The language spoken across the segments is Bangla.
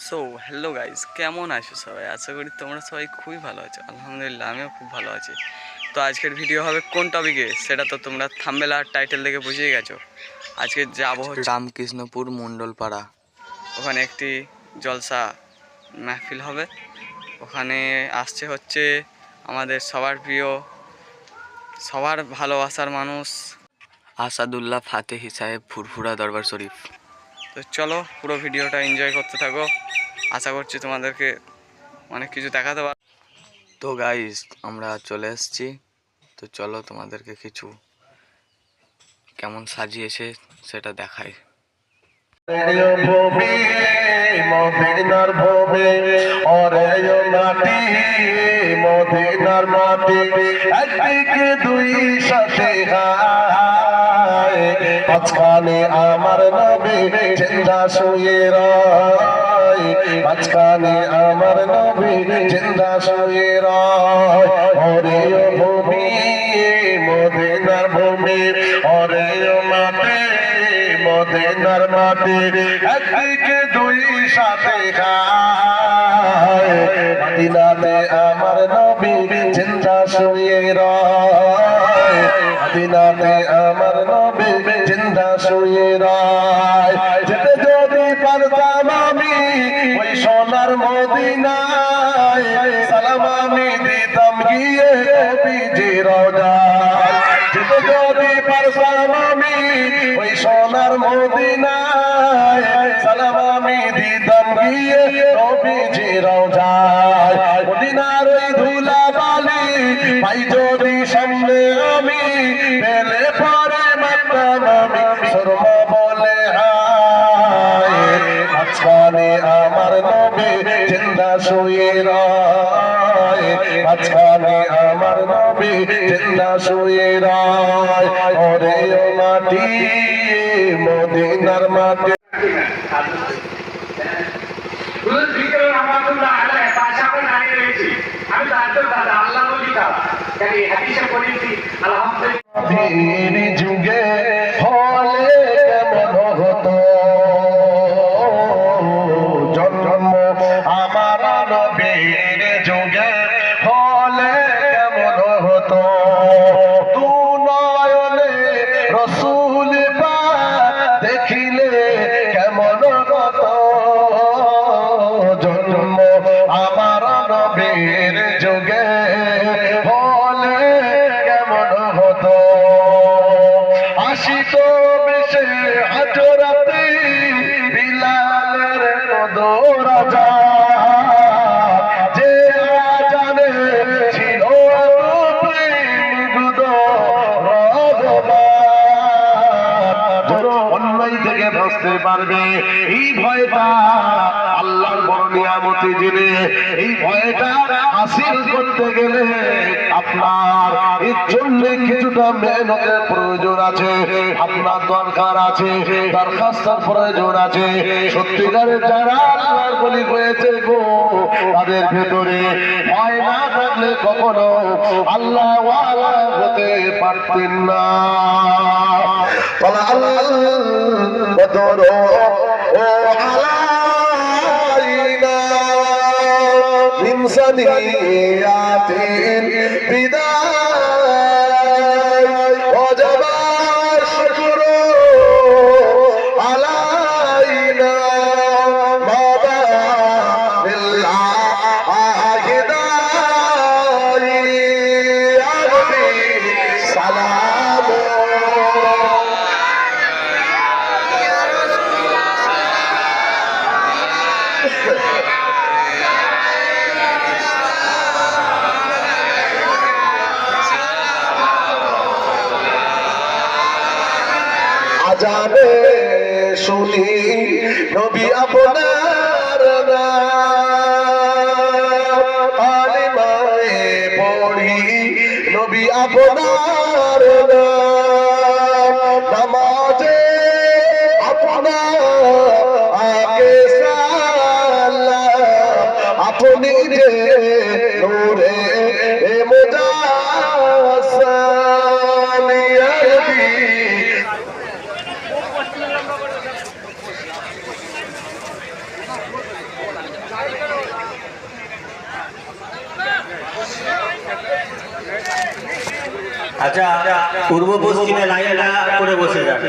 সো হ্যালো গাইস, কেমন আছো সবাই? আশা করি তোমরা সবাই খুবই ভালো আছো। আলহামদুলিল্লাহ, আমিও খুব ভালো আছি। তো আজকের ভিডিও হবে কোন টপিকে সেটা তো তোমরা থাম্বনেল আর টাইটেল দেখে বুঝেই গেছো। আজকে যাবো হচ্ছে রামকৃষ্ণপুর মণ্ডলপাড়া। ওখানে একটি জলসা মাহফিল হবে। ওখানে আসছে হচ্ছে আমাদের সবার প্রিয়, সবার ভালোবাসার মানুষ আসাদুল্লাহ ফাতেহি সাহেব, ফুরফুরা দরবার শরীফ। তো চলো পুরো ভিডিওটা এনজয় করতে থাকো। আশা করছি তোমাদেরকে অনেক কিছু দেখাতে পার। তো গাইস, আমরা চলে এসেছি। তো চলো তোমাদেরকে কিছু কেমন সাজিয়েছে সেটা দেখাই। মদিনার ভূমি ওরে মাটি, মদিনার মাটি একদিকে দুই সাথে মাঝখানে আমার নবী জিন্দা শুয়ে রয়, মাঝখানে আমার নবী জিন্দা শুয়ে রয়। ওরে ভূমি মদিনার ভূমি ওরে মাটি, মদিনার মাটি একদিকে দুই সাথে মদিনাতে আমার নবী জিন্দা শুয়ে রয়, মদিনাতে আমার নবী জিন্দা শুয়ে রয়। যেতে যদি পারতাম আমি ওই সোনার মদিনায়, সালাম আমি দিতাম গিয়ে নবীজির রওজায়। যেতে যদি পারতাম আমি ওই সোনার মদিনায়, সালাম আমি দিতাম গিয়ে নবীজির রওজায়। মদিনার ওই ধুলা বালি পাই যদি সামনে আমি, পেলে পরে মাতাম আমি সুরমা বলে হায়। মাঝখানে আমার নবী জিন্দা শুয়ে রয়, মাঝখানে আমার নবী জিন্দা শুয়ে রয়। ওরে মাটি মদিনার মাটি। যুগে হলে কেমন হতো জন্ম আমার নবীর যুগে হলে কেমন হতো। তু নয়নে রসুল দেখিলে কেমন হতো জন্ম আমার নবীর যুগে হলে কেমন হতো। আসিত বেশে হাজরাতে বিলালের রাজা, যে জানে ছিল অন্যায় থেকে বাঁচতে পারবে এই ভয়টা আল্লাহর বড় নিয়ামতি জেনে, এই ভয়টা হাসিল করতে গেলে আপনার এর জন্য কিছুটা মেহনতের প্রয়োজন আছে, আপনার দরকার আছে, দরখাস্তের প্রয়োজন আছে। সত্যিকারের যারা আল্লাহর বলি হয়েছে গো, তাদের ভেতরে ভয় না থাকলে কখনো আল্লাহ ওয়ালা হতে পারতেন না। ও আলাইনা মিন সানিয়াতিল বিদায় ওয়াজাবার শুকরু আলাইনা মাদা বিল্লাহি দাই ইয়া নবী সালাম। আজানে শুনি নবী আপনার নাম, কালিমায়ে পড়ি নবী আপনার নাম, নামাজে আপনার আগে সালাম, আপনি যে নূরে মুজাসসাম ইয়া নবী। আচ্ছা পূর্ব পশ্চিমে লাইনটা করে বসে যাবে।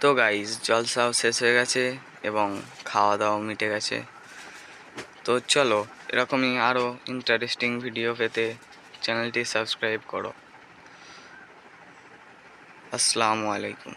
তো গাইস জলসাও শেষ হয়ে গেছে এবং খাওয়া দাওয়া মিটে গেছে। তো চলো এরকমই আরও ইন্টারেস্টিং ভিডিও পেতে চ্যানেলটি সাবস্ক্রাইব করো। আসসালামু আলাইকুম।